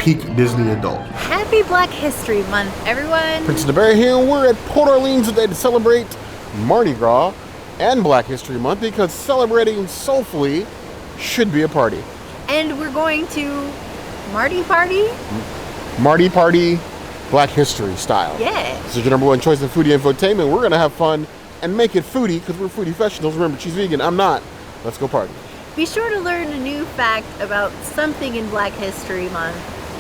peak Disney adult. Happy Black History Month, everyone. Prince the Bear here, and we're at Port Orleans today to celebrate Mardi Gras and Black History Month because celebrating soulfully should be a party. And we're going to Mardi Party? Mardi Party, Black History style. Yeah. This is your number one choice in foodie infotainment. We're gonna have fun and make it foodie because we're foodie professionals. Remember, she's vegan, I'm not. Let's go party. Be sure to learn a new fact about something in Black History Month,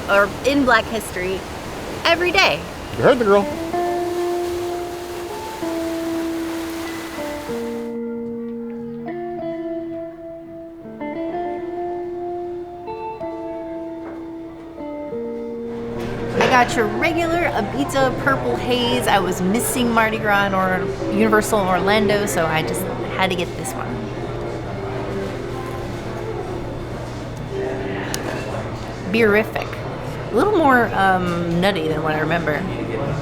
or in Black History, every day. You heard the girl. I got your regular Abita Purple Haze. I was missing Mardi Gras or Universal in Orlando, so I just had to get this one. Beerific. A little more nutty than what I remember.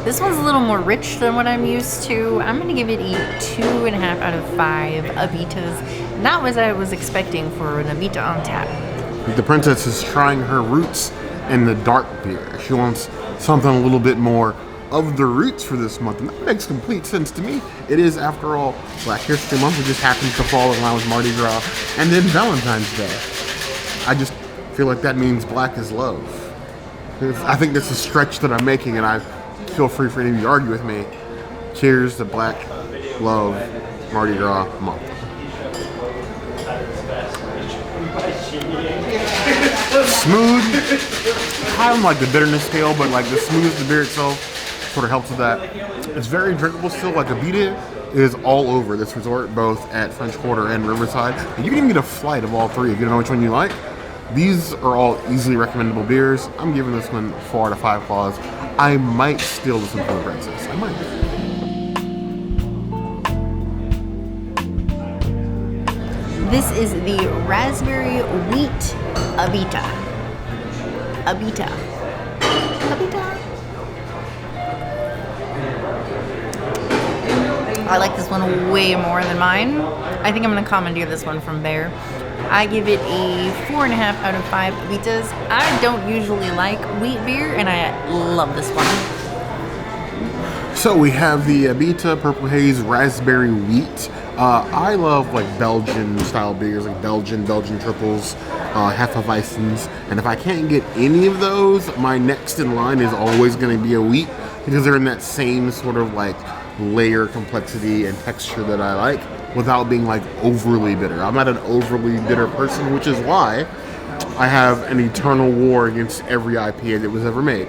This one's a little more rich than what I'm used to. I'm gonna give it a 2.5 out of 5 Abitas. Not what I was expecting for an Abita on tap. The princess is trying her roots in the dark beer. She wants something a little bit more of the roots for this month, and that makes complete sense to me. It is, after all, Black History Month. It just happens to fall in line with Mardi Gras and then Valentine's Day. I just feel like that means black is love. I think that's a stretch that I'm making, and I feel free for any of you to argue with me. Cheers to Black Love Mardi Gras Month. Smooth, kind of like the bitterness scale, but like the smooth, the beer itself sort of helps with that. It's very drinkable still. Like Abita is all over this resort, both at French Quarter and Riverside. And you can even get a flight of all three if you don't know which one you like. These are all easily recommendable beers. I'm giving this one 4 out of 5 claws. I might steal this one from the princess. I might. This is the raspberry wheat Abita. Abita. Abita. I like this one way more than mine. I think I'm gonna commandeer this one from Bear. I give it a 4.5 out of 5 Abitas. I don't usually like wheat beer, and I love this one. So we have the Abita Purple Haze Raspberry Wheat. I love like Belgian style beers, like Belgian triples, Hefeweizens, and if I can't get any of those, my next in line is always going to be a wheat because they're in that same sort of like layer complexity and texture that I like without being like overly bitter. I'm not an overly bitter person, which is why I have an eternal war against every IPA that was ever made,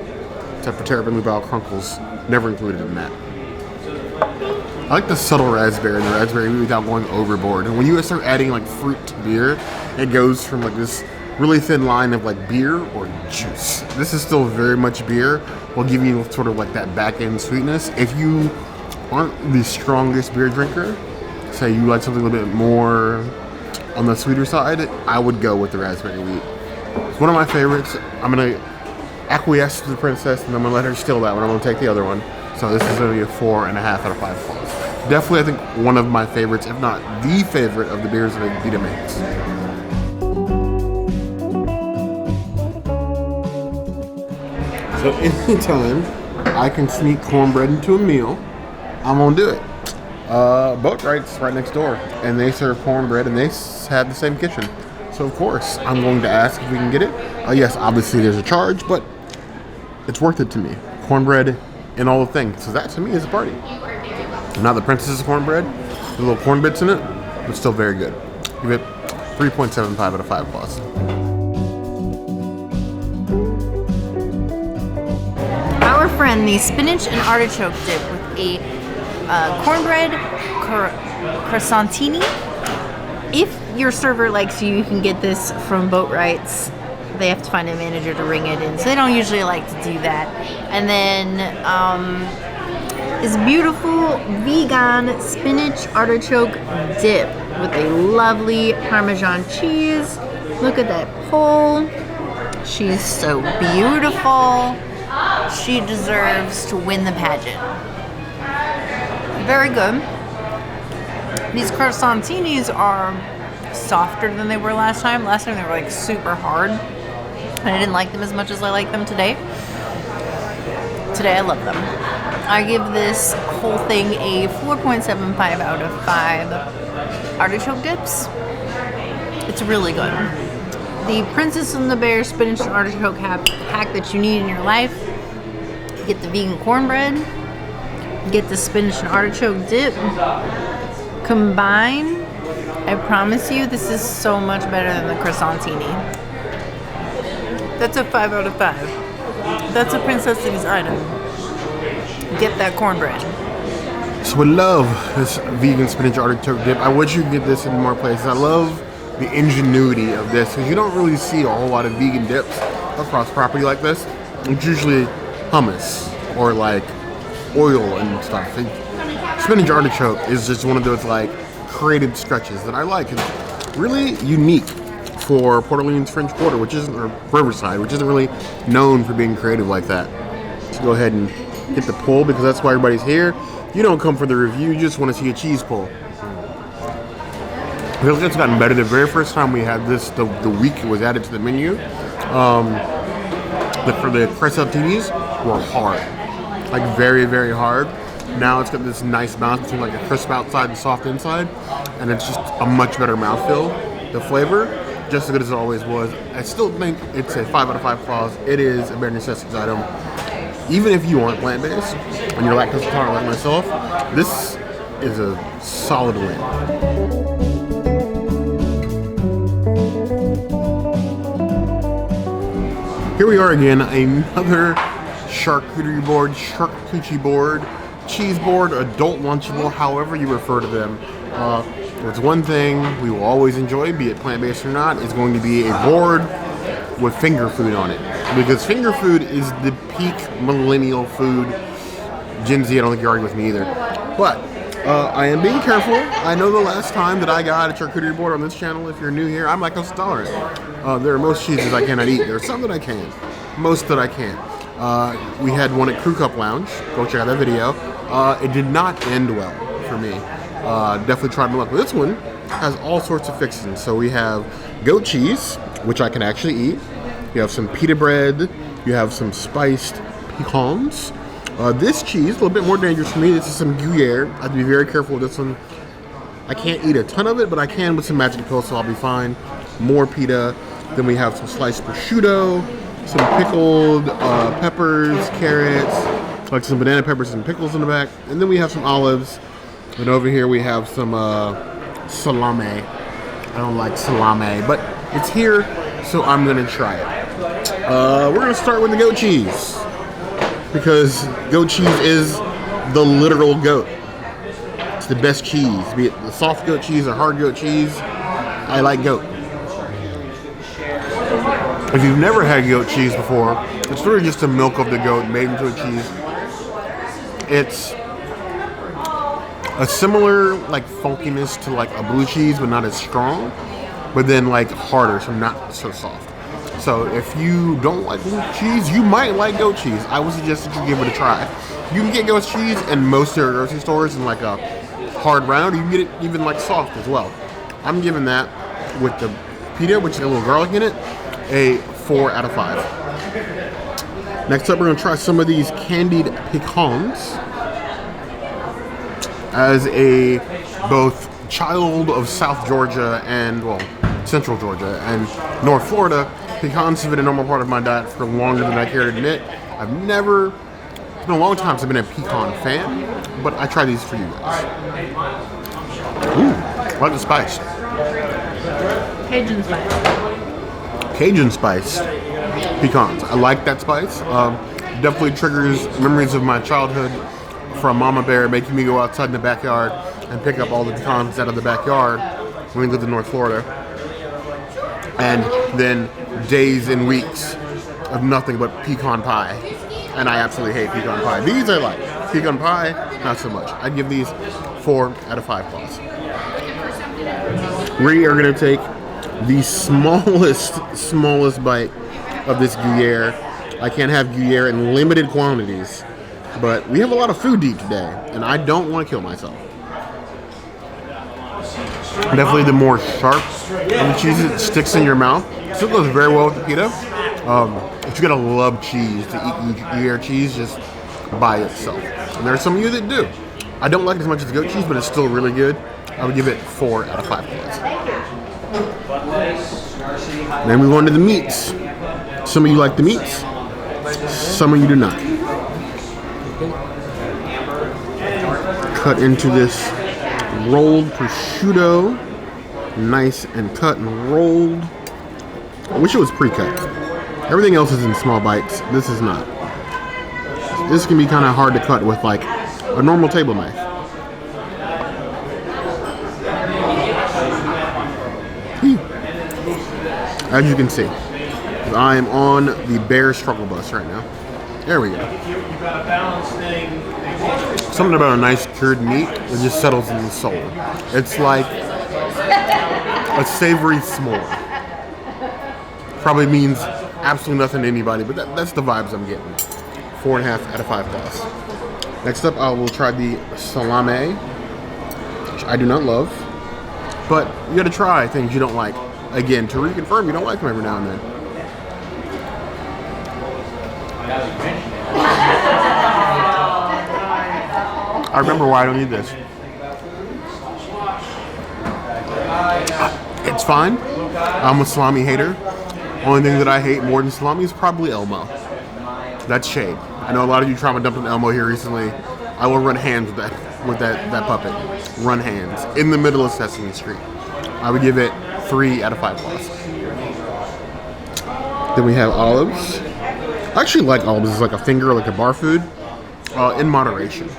except for Terrapin Lubal Crunkles, never included in that. I like the subtle raspberry and the raspberry wheat without going overboard. And when you start adding like fruit to beer, it goes from like this really thin line of like beer or juice. This is still very much beer while giving you sort of like that back end sweetness. If you aren't the strongest beer drinker, say you like something a little bit more on the sweeter side, I would go with the raspberry wheat. It's one of my favorites. I'm gonna acquiesce to the princess and I'm gonna let her steal that one. I'm gonna take the other one. So this is gonna be a 4.5 out of 5 claws. Definitely, I think one of my favorites, if not the favorite of the beers that Abita makes. So anytime I can sneak cornbread into a meal, I'm gonna do it. Boatwright's right next door, and they serve cornbread, and they have the same kitchen. So of course, I'm going to ask if we can get it. Yes, obviously there's a charge, but it's worth it to me. Cornbread and all the things. So that to me is a party. Now the princess's cornbread, with little corn bits in it, but still very good. Give it 3.75 out of 5 claws. Our friend, the spinach and artichoke dip with a cornbread crostini. If your server likes you, you can get this from Boatwright's. They have to find a manager to ring it in, so they don't usually like to do that. And then this beautiful vegan spinach artichoke dip with a lovely Parmesan cheese. Look at that pole. She's so beautiful. She deserves to win the pageant. Very good. These croissantini are softer than they were last time. Last time they were like super hard. and I didn't like them as much as I like them today. Today I love them. I give this whole thing a 4.75 out of 5 artichoke dips. It's really good. The Princess and the Bear spinach and artichoke hack that you need in your life. You get the vegan cornbread. You get the spinach and artichoke dip. Combine, I promise you, this is so much better than the croissantini. That's a 5 out of 5. That's a princess's item. Get that cornbread. So I love this vegan spinach artichoke dip. I wish you could get this in more places. I love the ingenuity of this because you don't really see a whole lot of vegan dips across property like this. It's usually hummus or like oil and stuff. And spinach artichoke is just one of those like creative stretches that I like. It's really unique for Port Orleans French Quarter, which isn't, or Riverside, which isn't really known for being creative like that. So go ahead and get the pull because that's why everybody's here. You don't come for the review, you just want to see a cheese pull. I feel like it's gotten better. The very first time we had this, the week it was added to the menu, for the croissantini were hard. Like very, very hard. Now it's got this nice balance between like a crisp outside and soft inside, and it's just a much better mouthfeel. The flavor, just as good as it always was. I still think it's a 5 out of 5 clause. It is a bare necessities item. Even if you aren't plant-based and you're lactose intolerant like myself, this is a solid win. Here we are again, another charcuterie board, cheese board, adult lunchable, however you refer to them. There's one thing we will always enjoy, be it plant-based or not, is going to be a board with finger food on it. Because finger food is the peak millennial food. Gen Z, I don't think you argue with me either. But I am being careful. I know the last time that I got a charcuterie board on this channel, if you're new here, I'm lactose intolerant. There are most cheeses I cannot eat. There are some that I can. Most that I can't. We had one at Crew Cup Lounge. Go check out that video. It did not end well for me. Definitely tried my luck. But this one has all sorts of fixings. So we have goat cheese, which I can actually eat. You have some pita bread. You have some spiced pecans. This cheese, a little bit more dangerous for me. This is some Gruyere. I have to be very careful with this one. I can't eat a ton of it, but I can with some magic pills, so I'll be fine. More pita. Then we have some sliced prosciutto, some pickled peppers, carrots, like some banana peppers and pickles in the back. And then we have some olives. And over here we have some salami. I don't like salami, but it's here, so I'm gonna try it. We're gonna start with the goat cheese because goat cheese is the literal goat. It's the best cheese, be it the soft goat cheese or hard goat cheese. I like goat. If you've never had goat cheese before, it's really just the milk of the goat made into a cheese. It's a similar like funkiness to like a blue cheese, but not as strong, but then like harder, so not so soft. So if you don't like blue cheese, you might like goat cheese. I would suggest that you give it a try. You can get goat cheese in most of your grocery stores in like a hard round. You can get it even like soft as well. I'm giving that with the pita, which has a little garlic in it, a 4 out of 5. Next up, we're gonna try some of these candied pecans. As a both child of South Georgia and, well, Central Georgia and North Florida, pecans have been a normal part of my diet for longer than I care to admit. It's been a long time since I've been a pecan fan, but I try these for you guys. Ooh, I like the spice. Cajun spice. Cajun spice pecans. I like that spice. Definitely triggers memories of my childhood from Mama Bear making me go outside in the backyard and pick up all the pecans out of the backyard when we lived in North Florida. And then days and weeks of nothing but pecan pie. And I absolutely hate pecan pie. These I like. Pecan pie, not so much. I give these 4 out of 5 claws. We are going to take the smallest bite of this Gruyere. I can't have Gruyere in limited quantities, but we have a lot of food to eat today, and I don't want to kill myself. Definitely the more sharp of the cheese, it sticks in your mouth. Still goes very well with the pita. But you gotta love cheese to eat your cheese just by itself. And there are some of you that do. I don't like it as much as goat cheese, but it's still really good. I would give it 4 out of 5 claws. Then we move on to the meats. Some of you like the meats. Some of you do not. Cut into this rolled prosciutto. Nice and cut and rolled. I wish it was pre-cut. Everything else is in small bites. This is not. This can be kind of hard to cut with like a normal table knife. As you can see, I am on the bear struggle bus right now. There we go. Something about a nice cured meat that just settles in the soul. It's like a savory s'more. Probably means absolutely nothing to anybody, but that's the vibes I'm getting. 4.5 out of 5 claws. Next up, I will try the salami, which I do not love. But you gotta try things you don't like. Again, to reconfirm, you don't like them every now and then. I remember why I don't need this. It's fine. I'm a salami hater. Only thing that I hate more than salami is probably Elmo. That's shade. I know a lot of you trauma dumped an Elmo here recently. I will run hands with that puppet. Run hands in the middle of Sesame Street. I would give it 3 out of 5 claws. Then we have olives. I actually like olives as like a finger, like a bar food, in moderation.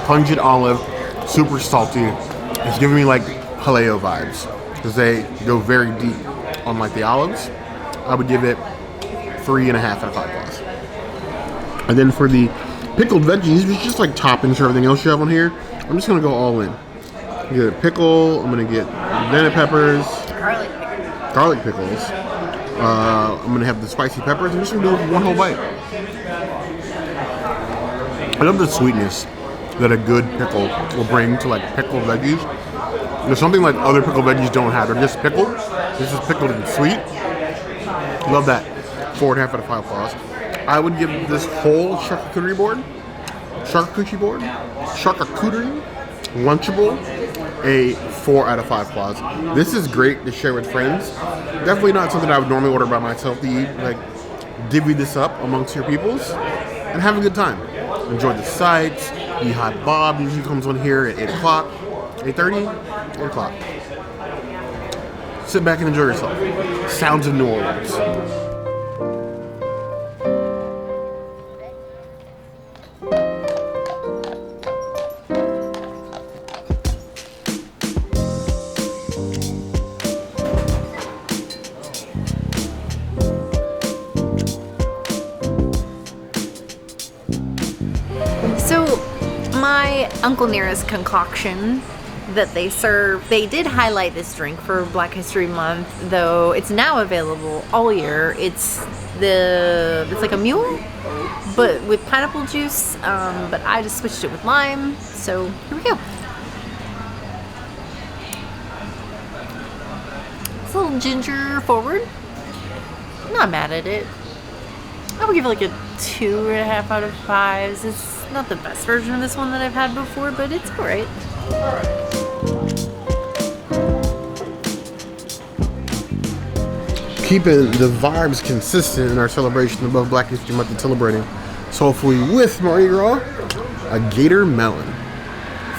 Pungent olive, super salty. It's giving me like paleo vibes because they go very deep on like the olives. I would give it 3.5 out of 5 claws. And then for the pickled veggies, which is just like toppings for everything else you have on here, I'm just gonna go all in. I'm gonna get a pickle. I'm gonna get banana peppers, garlic pickles. I'm gonna have the spicy peppers. I'm just gonna do one whole bite. I love the sweetness that a good pickle will bring to like pickled veggies. There's something like other pickled veggies don't have. They're just pickled. This is pickled and sweet. Love that. 4.5 out of 5 claws. I would give this whole charcuterie board, Lunchable, a 4 out of 5 claws. This is great to share with friends. Definitely not something I would normally order by myself to eat. Like, divvy this up amongst your peoples and have a good time. Enjoy the sights. The hot Bob usually comes on here at 8 o'clock, 8:30, 8 o'clock. Sit back and enjoy yourself. Sounds of New Orleans. My Uncle Nearest concoction that they serve, they did highlight this drink for Black History Month, though it's now available all year. It's like a mule, but with pineapple juice, but I just switched it with lime, so here we go. It's a little ginger forward. Not mad at it. I would give it like a 2.5 out of 5. It's not the best version of this one that I've had before, but it's alright. Keeping the vibes consistent in our celebration of Black History Month and celebrating Soulfully with Mardi Gras, a Gata-Melon.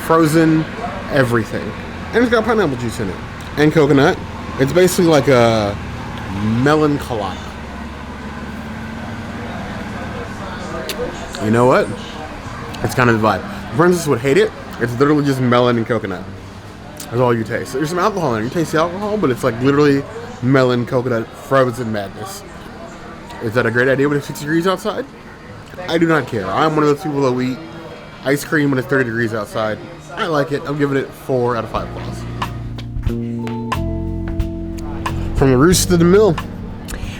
Frozen everything. And it's got pineapple juice in it. And coconut. It's basically like a melon colada. You know what? It's kind of the vibe. Francis would hate it. It's literally just melon and coconut. That's all you taste. There's some alcohol in it. You taste the alcohol, but it's like literally melon, coconut, frozen madness. Is that a great idea when it's 60 degrees outside? I do not care. I'm one of those people that will eat ice cream when it's 30 degrees outside. I like it. I'm giving it 4 out of 5 claws. From the Roost to the Mill.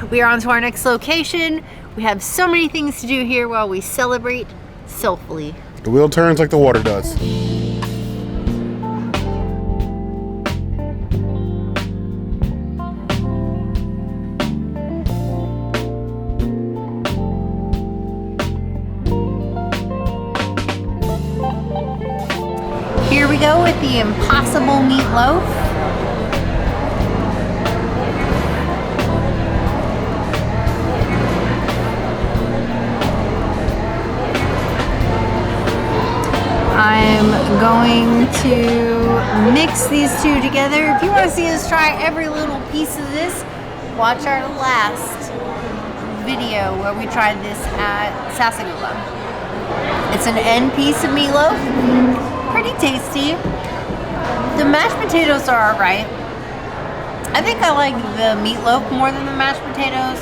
We are on to our next location. We have so many things to do here while we celebrate Soulfully. The wheel turns like the water does. go with the Impossible Meatloaf. I'm going to mix these two together. If you want to see us try every little piece of this, watch our last video where we tried this at Sassagoula. It's an end piece of meatloaf, pretty tasty. The mashed potatoes are alright. I think I like the meatloaf more than the mashed potatoes.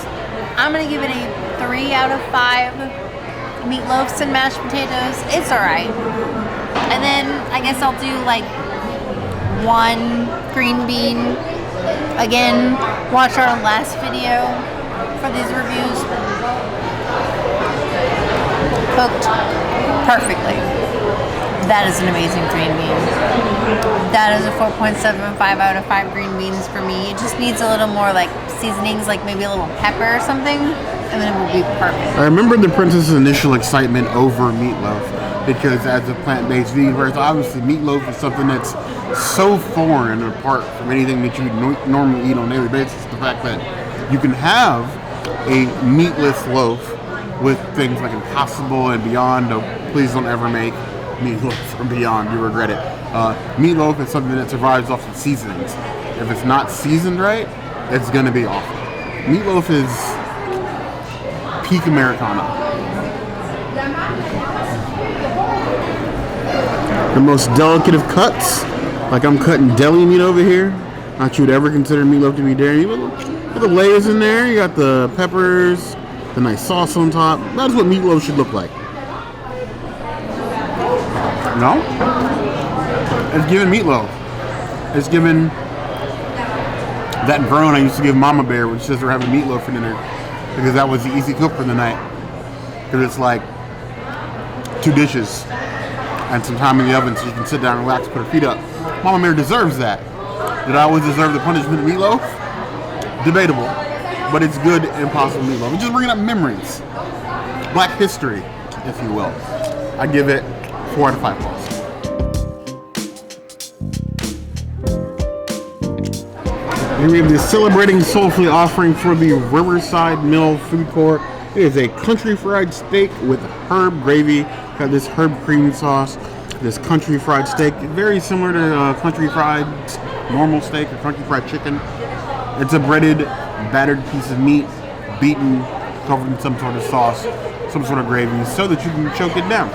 I'm going to give it a 3 out of 5 meatloafs and mashed potatoes. It's alright. And then I guess I'll do like 1 green bean. Again, watch our last video for these reviews. Cooked perfectly. That is an amazing green bean. That is a 4.75 out of 5 green beans for me. It just needs a little more like seasonings, like maybe a little pepper or something, and then it will be perfect. I remember the princess's initial excitement over meatloaf because as a plant-based vegan, whereas obviously meatloaf is something that's so foreign and apart from anything that you would normally eat on a daily basis. The fact that you can have a meatless loaf with things like Impossible and Beyond. No, please don't ever make meatloaf from Beyond. You regret it. Meatloaf is something that survives off of seasonings. If it's not seasoned right, it's going to be awful. Meatloaf is peak Americana. The most delicate of cuts, like I'm cutting deli meat over here. Not you would ever consider meatloaf to be dairy. But the layers in there, you got the peppers, the nice sauce on top. That's what meatloaf should look like. No? It's given meatloaf. It's given that groan I used to give Mama Bear when she says we're having meatloaf for dinner, because that was the easy cook for the night. Because it's like 2 dishes and some time in the oven so you can sit down and relax, put her feet up. Mama Bear deserves that. Did I always deserve the punishment of meatloaf? Debatable. But it's good Impossible meatloaf. It's just bringing up memories. Black history, if you will. I give it 4 out of 5 plus. Here we have the Celebrating Soulfully offering for the Riverside Mills food court. It is a country fried steak with herb gravy. Got this herb cream sauce, this country fried steak. Very similar to country fried normal steak or country fried chicken. It's a breaded, battered piece of meat, beaten, covered in some sort of sauce, some sort of gravy, so that you can choke it down.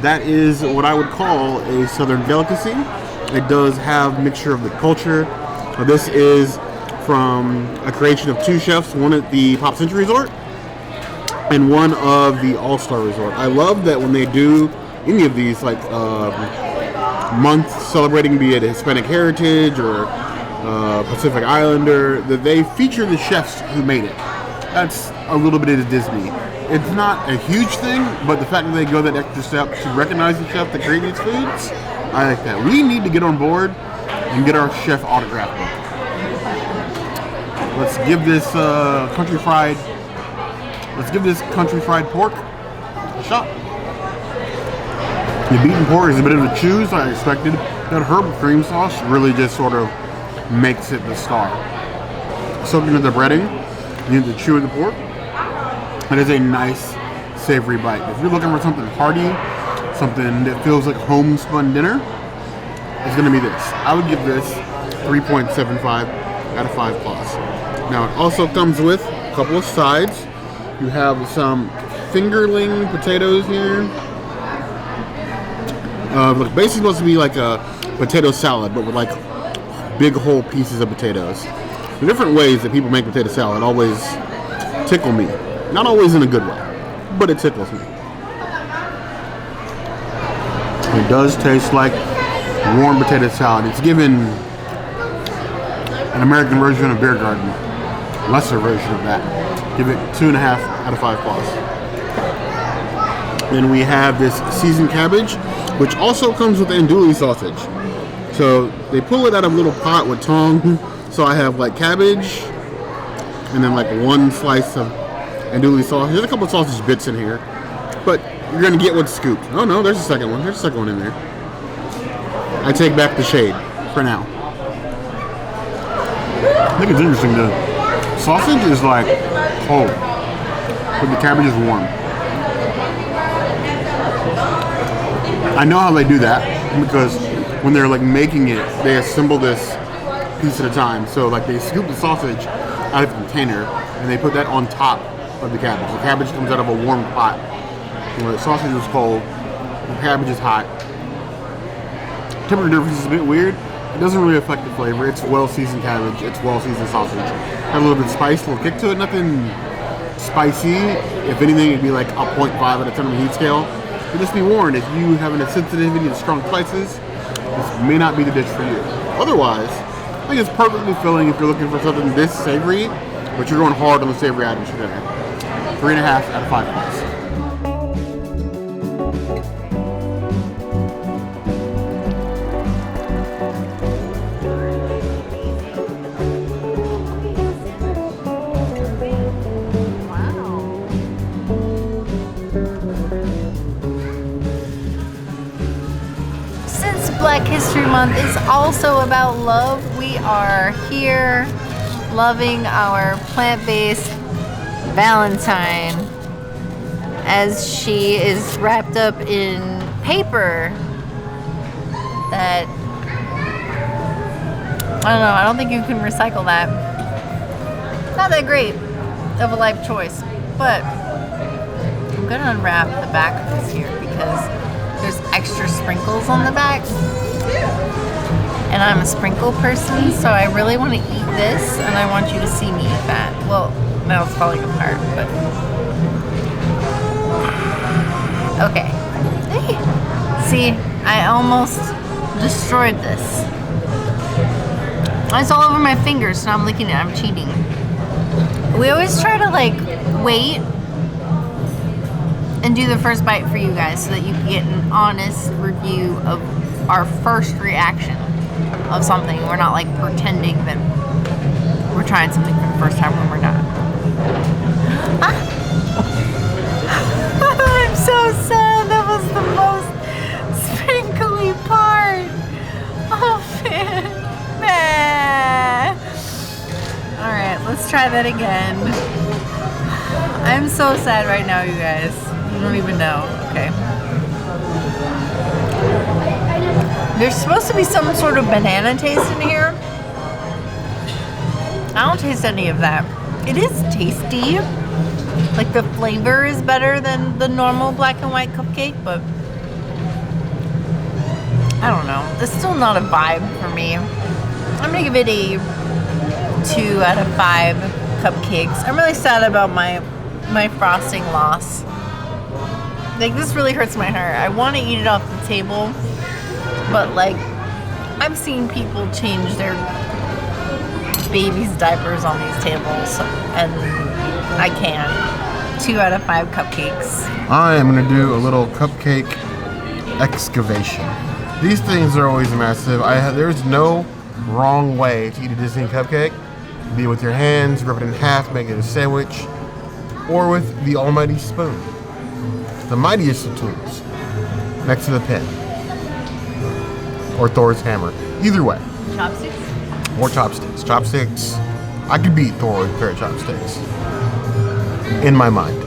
That is what I would call a southern delicacy. It does have mixture of the culture. This is from a creation of 2 chefs, one at the Pop Century Resort and one of the All-Star Resort. I love that when they do any of these, like months celebrating, be it Hispanic heritage or Pacific Islander, that they feature the chefs who made it. That's a little bit of Disney. It's not a huge thing, but the fact that they go that extra step to recognize the chef that created these foods, I like that. We need to get on board and get our chef autograph book. Let's give this country fried pork a shot. The beaten pork is a bit of a chew, as I expected. That herb cream sauce really just sort of makes it the star. Soaking into the breading, you need to chew the pork. It is a nice, savory bite. If you're looking for something hearty, something that feels like homespun dinner, it's going to be this. I would give this 3.75 out of 5 plus. Now it also comes with a couple of sides. You have some fingerling potatoes here. Look, basically supposed to be like a potato salad, but with like big whole pieces of potatoes. The different ways that people make potato salad always tickle me. Not always in a good way, but it tickles me. It does taste like warm potato salad. It's given an American version of Beer Garden. Lesser version of that. Give it 2.5 out of 5 plus. Then we have this seasoned cabbage, which also comes with andouille sausage. So they pull it out of a little pot with tongue. So I have like cabbage, and then like 1 slice of andouille sausage. There's a couple of sausage bits in here, but you're gonna get what's scooped. Oh no, there's a second one. There's a second one in there. I take back the shade for now. I think it's interesting. The sausage is like cold, but the cabbage is warm. I know how they do that because when they're like making it, they assemble this piece at a time. So like they scoop the sausage out of a container and they put that on top of the cabbage. The cabbage comes out of a warm pot. You know, the sausage is cold, the cabbage is hot. Temperature difference is a bit weird. It doesn't really affect the flavor. It's well-seasoned cabbage. It's well-seasoned sausage. Got a little bit of spice, a little kick to it. Nothing spicy. If anything, it'd be like a 0.5 out of 10 on the heat scale. But just be warned, if you have a sensitivity to strong spices, this may not be the dish for you. Otherwise, I think it's perfectly filling if you're looking for something this savory, but you're going hard on the savory items for dinner. 3.5 out of 5 points. Black History Month is also about love. We are here loving our plant-based Valentine as she is wrapped up in paper that, I don't know, I don't think you can recycle that. Not that great of a life choice, but I'm gonna unwrap the back of this here because there's extra sprinkles on the back. And I'm a sprinkle person, so I really want to eat this, and I want you to see me eat that. Well, now it's falling apart, but... Okay. Hey. See, I almost destroyed this. It's all over my fingers, so I'm licking it. I'm cheating. We always try to, like, wait and do the first bite for you guys so that you can get an honest review of our first reaction of something. We're not like pretending that we're trying something for the first time when we're not. I'm so sad. That was the most sprinkly part. Oh man. Alright, let's try that again. I'm so sad right now, you guys. You don't even know. Okay. There's supposed to be some sort of banana taste in here. I don't taste any of that. It is tasty. Like the flavor is better than the normal black and white cupcake, but I don't know. It's still not a vibe for me. I'm gonna give it a 2 out of 5 cupcakes. I'm really sad about my frosting loss. Like, this really hurts my heart. I want to eat it off the table, but like, I've seen people change their babies' diapers on these tables, and I can't. 2 out of 5 cupcakes. I am going to do a little cupcake excavation. These things are always massive. There's no wrong way to eat a Disney cupcake. Be it with your hands, rip it in half, make it a sandwich, or with the almighty spoon. The mightiest of tools, next to the pen. Or Thor's hammer. Either way. Chopsticks? Or chopsticks. Chopsticks. I could beat Thor with a pair of chopsticks. In my mind.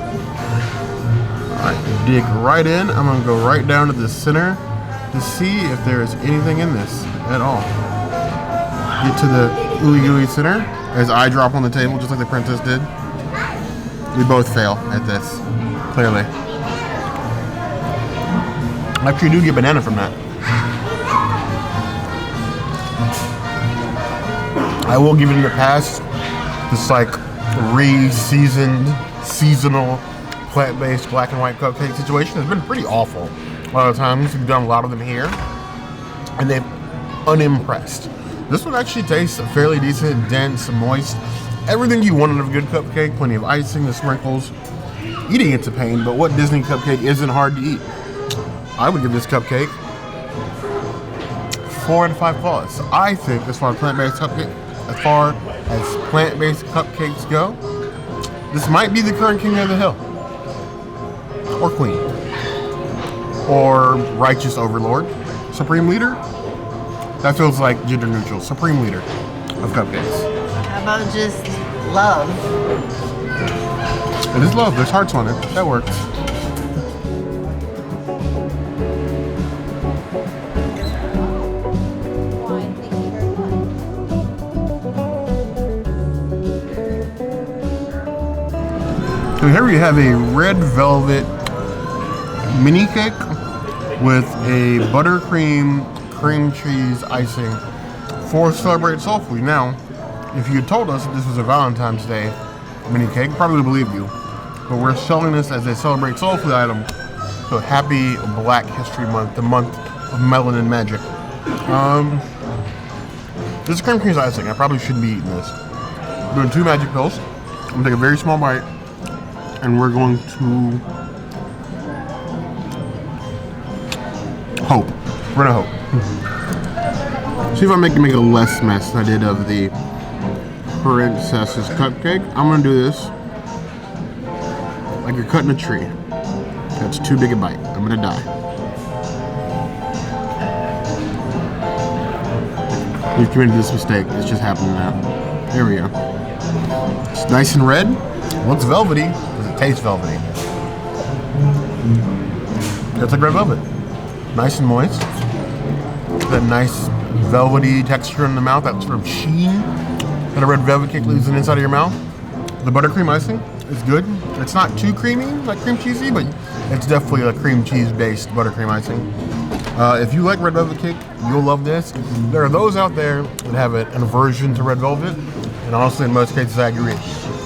Alright, dig right in. I'm going to go right down to the center to see if there is anything in this at all. Get to the ooey gooey center as I drop on the table just like the princess did. We both fail at this, clearly. Actually, you do get banana from that. I will give it a pass. This like re-seasoned, seasonal, plant-based black and white cupcake situation has been pretty awful. A lot of times we've done a lot of them here, and they've unimpressed. This one actually tastes fairly decent, dense, moist. Everything you want out of a good cupcake. Plenty of icing, the sprinkles. Eating it's a pain, but what Disney cupcake isn't hard to eat? I would give this cupcake 4 out of 5 claws. I think as far as plant-based cupcakes go, this might be the current king of the hill. Or queen. Or righteous overlord. Supreme leader. That feels like gender neutral. Supreme leader of cupcakes. How about just love? It is love. There's hearts on it. That works. So here we have a red velvet mini cake with a buttercream cream cheese icing for Celebrate Soulfully. Now, if you had told us that this was a Valentine's Day mini cake, probably would believe you. But we're selling this as a Celebrate Soulfully item. So happy Black History Month, the month of melanin magic. This is cream cheese icing. I probably shouldn't be eating this. I'm doing 2 magic pills. I'm gonna take a very small bite, and we're going to hope. We're gonna hope. See if I can make a less mess than I did of the princess's cupcake. I'm gonna do this like you're cutting a tree. That's too big a bite. I'm gonna die. We've committed this mistake. It's just happening now. There we go. It's nice and red. Looks velvety. Does it taste velvety? It's like red velvet. Nice and moist. That nice velvety texture in the mouth, that sort of sheen that a red velvet cake leaves on the inside of your mouth. The buttercream icing is good. It's not too creamy, like cream cheesy, but it's definitely a cream cheese based buttercream icing. If you like red velvet cake, you'll love this. There are those out there that have an aversion to red velvet, and honestly, in most cases, I agree.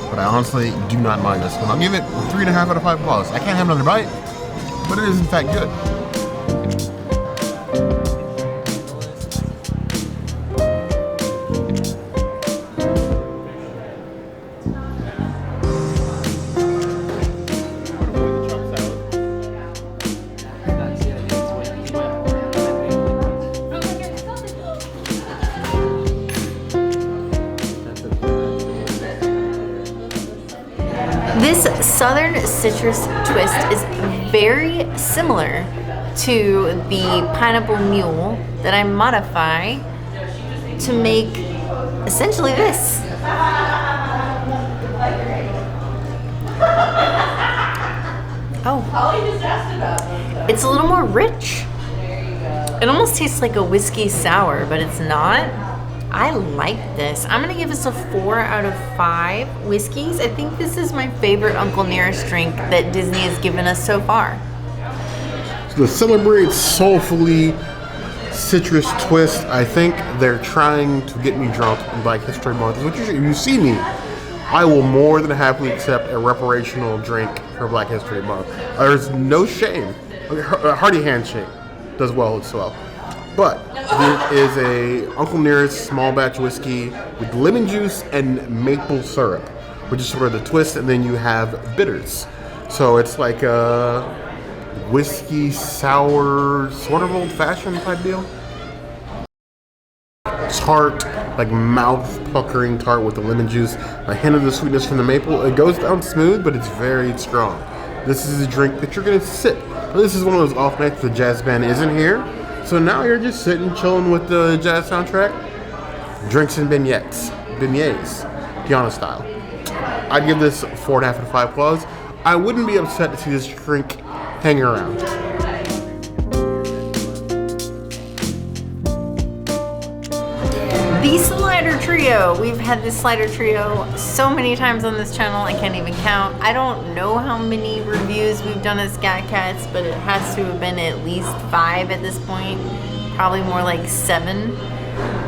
But I honestly do not mind this one. I'll give it 3.5 out of 5 claws. I can't have another bite, but it is in fact good. This Southern citrus twist is very similar to the pineapple mule that I modify to make essentially this. Oh, it's a little more rich. It almost tastes like a whiskey sour, but it's not. I like this. I'm gonna give this a 4 out of 5 whiskeys. I think this is my favorite Uncle Nearest drink that Disney has given us so far. So the Celebrate Soulfully citrus twist, I think they're trying to get me drunk in Black History Month. If you see me, I will more than happily accept a reparational drink for Black History Month. There's no shame. A hearty handshake does well as well. But it is a Uncle Nearest small batch whiskey with lemon juice and maple syrup, which is sort of the twist, and then you have bitters. So it's like a whiskey sour, sort of old-fashioned type deal. Tart, like mouth-puckering tart with the lemon juice, a hint of the sweetness from the maple. It goes down smooth, but it's very strong. This is a drink that you're gonna sip. This is one of those off nights the jazz band isn't here. So now you're just sitting, chilling with the jazz soundtrack, drinks and beignets, piano style. I'd give this 4.5 out of 5 claws. I wouldn't be upset to see this drink hang around. The slider trio. We've had this slider trio so many times on this channel, I can't even count. I don't know how many reviews we've done as Scat Cats, but it has to have been at least 5 at this point. Probably more like 7.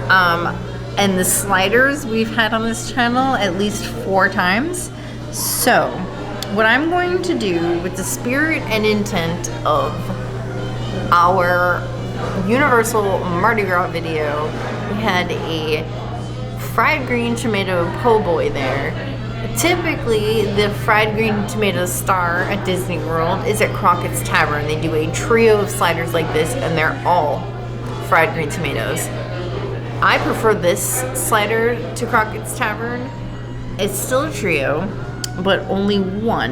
And the sliders we've had on this channel at least 4 times. So, what I'm going to do with the spirit and intent of our Universal Mardi Gras video, we had a fried green tomato po' boy there. Typically, the fried green tomato star at Disney World is at Crockett's Tavern. They do a trio of sliders like this, and they're all fried green tomatoes. I prefer this slider to Crockett's Tavern. It's still a trio, but only one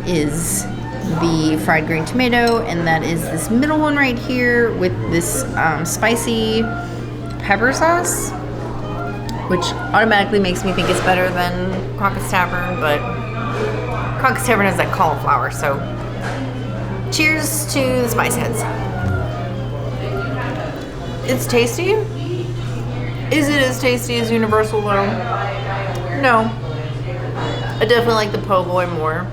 is the fried green tomato, and that is this middle one right here with this spicy pepper sauce, which automatically makes me think it's better than Crockett's Tavern, but Crockett's Tavern has that cauliflower, so cheers to the spice heads. It's tasty. Is it as tasty as Universal though? No. I definitely like the po' boy more.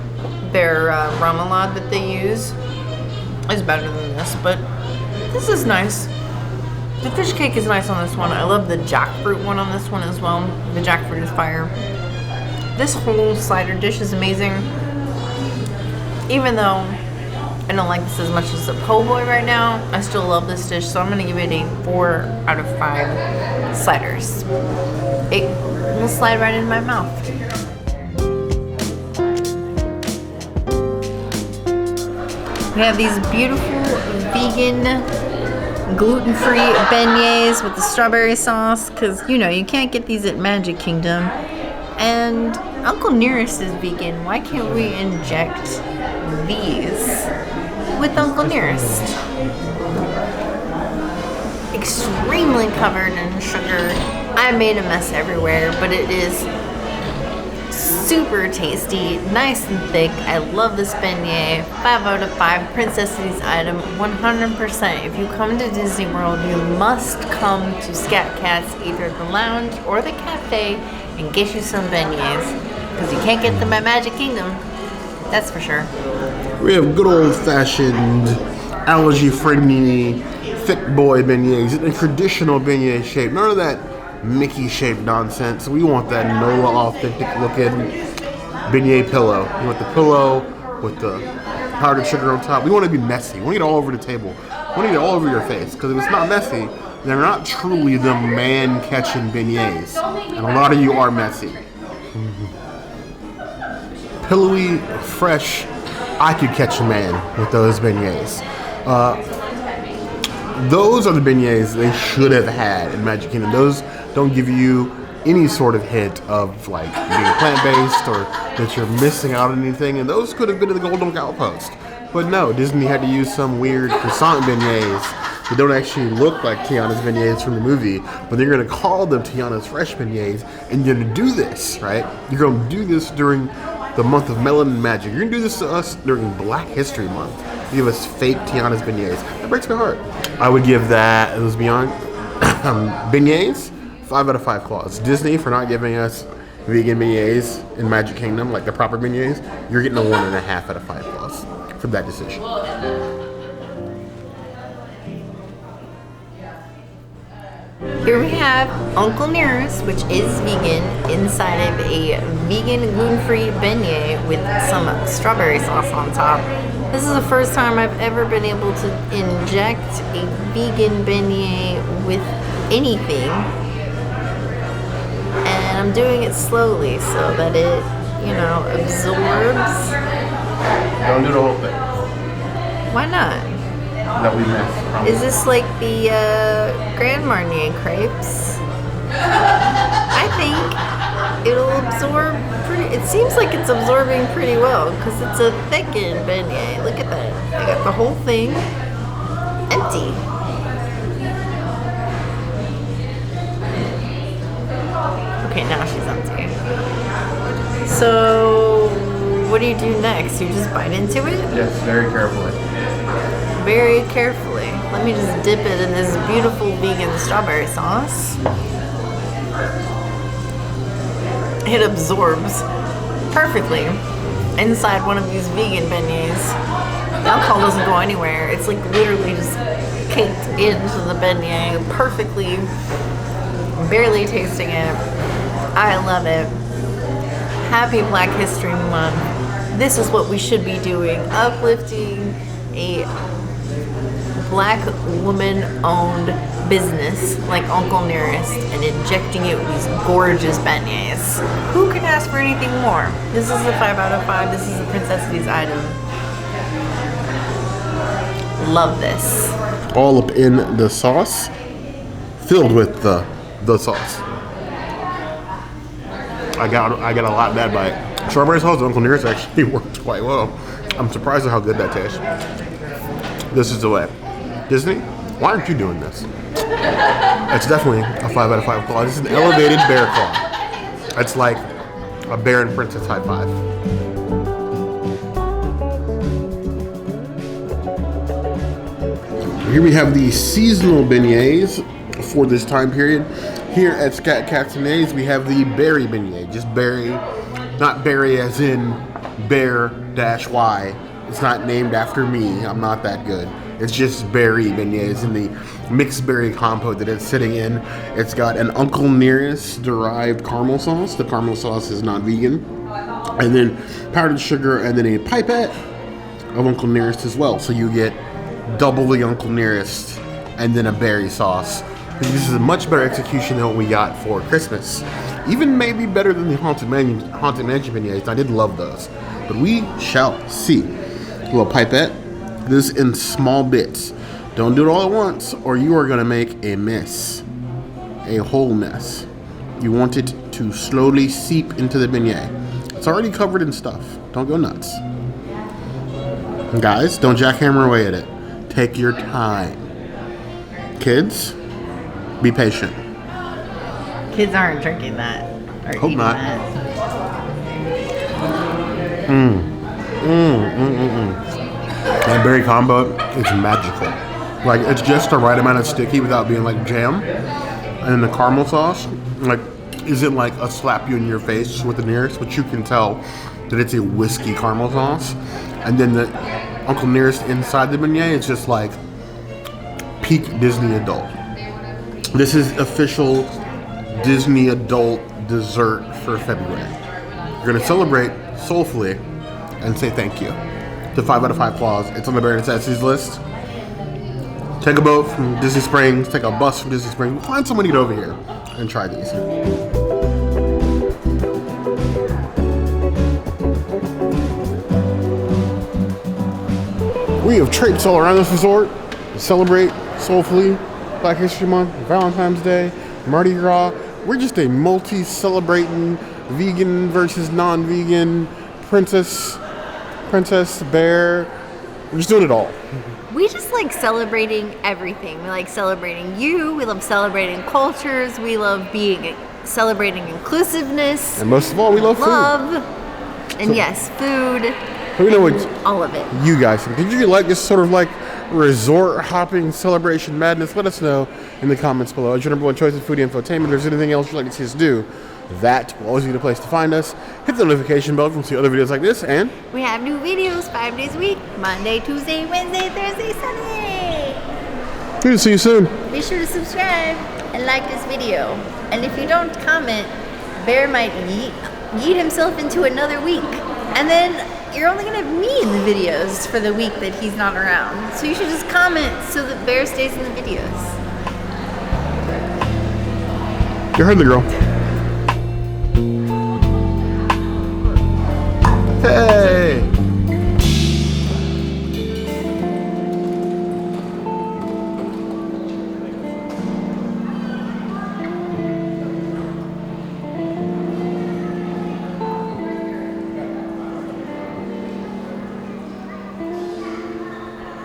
Their remoulade that they use is better than this, but this is nice. The fish cake is nice on this one. I love the jackfruit one on this one as well. The jackfruit is fire. This whole slider dish is amazing. Even though I don't like this as much as the po' boy right now, I still love this dish, so I'm gonna give it a 4 out of 5 sliders. It will slide right in my mouth. We have these beautiful vegan, gluten-free beignets with the strawberry sauce, because you know you can't get these at Magic Kingdom. And Uncle Nearest is vegan. Why can't we inject these with Uncle Nearest? Extremely covered in sugar. I made a mess everywhere, but it is super tasty, nice and thick. I love this beignet. 5 out of 5. Princess's item, 100%. If you come to Disney World, you must come to Scat Cat's, either the lounge or the cafe, and get you some beignets, because you can't get them at Magic Kingdom. That's for sure. We have good old-fashioned Allergy Frenini thick boy beignets in a traditional beignet shape. None of that Mickey-shaped nonsense. We want that NOLA authentic-looking beignet pillow. We want the pillow with the powdered sugar on top. We want to be messy. We want it all over the table. We want it all over your face, because if it's not messy, they're not truly the man-catching beignets. And a lot of you are messy. Pillowy, fresh. I could catch a man with those beignets. Those are the beignets they should have had in Magic Kingdom. Those don't give you any sort of hint of like being plant-based or that you're missing out on anything. And those could have been in the Golden Outpost. But no, Disney had to use some weird croissant beignets that don't actually look like Tiana's beignets from the movie, but they're going to call them Tiana's fresh beignets, and you're going to do this, right? You're going to do this during the month of Melon and Magic. You're going to do this to us during Black History Month. You give us fake Tiana's beignets. That breaks my heart. I would give that, it was beyond beignets, 5 out of 5 claws. Disney for not giving us vegan beignets in Magic Kingdom, like the proper beignets. You're getting a 1.5 out of 5 claws for that decision. Here we have Uncle Nearest, which is vegan, inside of a vegan gluten-free beignet with some strawberry sauce on top. This is the first time I've ever been able to inject a vegan beignet with anything. And I'm doing it slowly so that it, you know, absorbs. Don't do the whole thing. Why not? That we missed. Is this like the Grand Marnier crepes? I think it'll absorb pretty. It seems like it's absorbing pretty well because it's a thickened beignet. Look at that. I got the whole thing empty. Okay, now she's empty. So, what do you do next? You just bite into it? Yes, very carefully. Very carefully. Let me just dip it in this beautiful vegan strawberry sauce. It absorbs perfectly inside one of these vegan beignets. The alcohol doesn't go anywhere. It's like literally just caked into the beignet perfectly, barely tasting it. I love it. Happy Black History Month. This is what we should be doing. Uplifting a Black woman-owned business like Uncle Nearest and injecting it with these gorgeous beignets. Who can ask for anything more? This is a 5 out of 5. This is a Princess's item. Love this. All up in the sauce, filled with the sauce. I got a lot of that bite. Strawberry sauce at Uncle Nearest actually worked quite well. I'm surprised at how good that tastes. This is the way. Disney, why aren't you doing this? It's definitely a 5 out of 5 claw. This is an elevated bear claw. It's like a bear and princess high five. Here we have the seasonal beignets for this time period. Here at Scat Cats and Haze, we have the berry beignet. Just berry, not berry as in bear-y. It's not named after me. I'm not that good. It's just berry beignets in the mixed berry compote that it's sitting in. It's got an Uncle Nearest derived caramel sauce. The caramel sauce is not vegan. And then powdered sugar and then a pipette of Uncle Nearest as well. So you get double the Uncle Nearest and then a berry sauce. This is a much better execution than what we got for Christmas. Even maybe better than the Haunted Mansion beignets. I did love those. But we shall see. A little pipette. This in small bits. Don't do it all at once or you are going to make a mess. A whole mess. You want it to slowly seep into the beignet. It's already covered in stuff. Don't go nuts. Guys, don't jackhammer away at it. Take your time. Kids, be patient. Kids aren't drinking that. Or Hope eating not. That berry combo is magical. Like, it's just the right amount of sticky without being like jam. And then the caramel sauce, like, isn't like a slap you in your face with the Nearest, but you can tell that it's a whiskey caramel sauce. And then the Uncle Nearest inside the beignet is just like peak Disney adult. This is official Disney adult dessert for February. You're gonna celebrate soulfully and say thank you to 5 out of 5 claws. It's on the Bear Necessities list. Take a boat from Disney Springs, take a bus from Disney Springs, find someone to get over here and try these. We have traipsed all around this resort to celebrate Soulfully Black History Month, Valentine's Day, Mardi Gras. We're just a multi-celebrating vegan versus non-vegan princess, bear. We're just doing it all. We just like celebrating everything. We like celebrating you. We love celebrating cultures. We love celebrating inclusiveness. And most of all, we love food. And So- yes, food. So we know what All of it. you guys think. Did you like this sort of like resort hopping celebration madness? Let us know in the comments below. As your number one choice of food infotainment, if there's anything else you'd like to see us do, that will always be the place to find us. Hit the notification bell to see other videos like this, and We have new videos 5 days a week. Monday, Tuesday, Wednesday, Thursday, Sunday. we'll see you soon. Be sure to subscribe and like this video. And if you don't comment, Bear might yeet himself into another week. And then you're only going to have me in the videos for the week that he's not around. So you should just comment so that Bear stays in the videos. You heard the girl. Hey.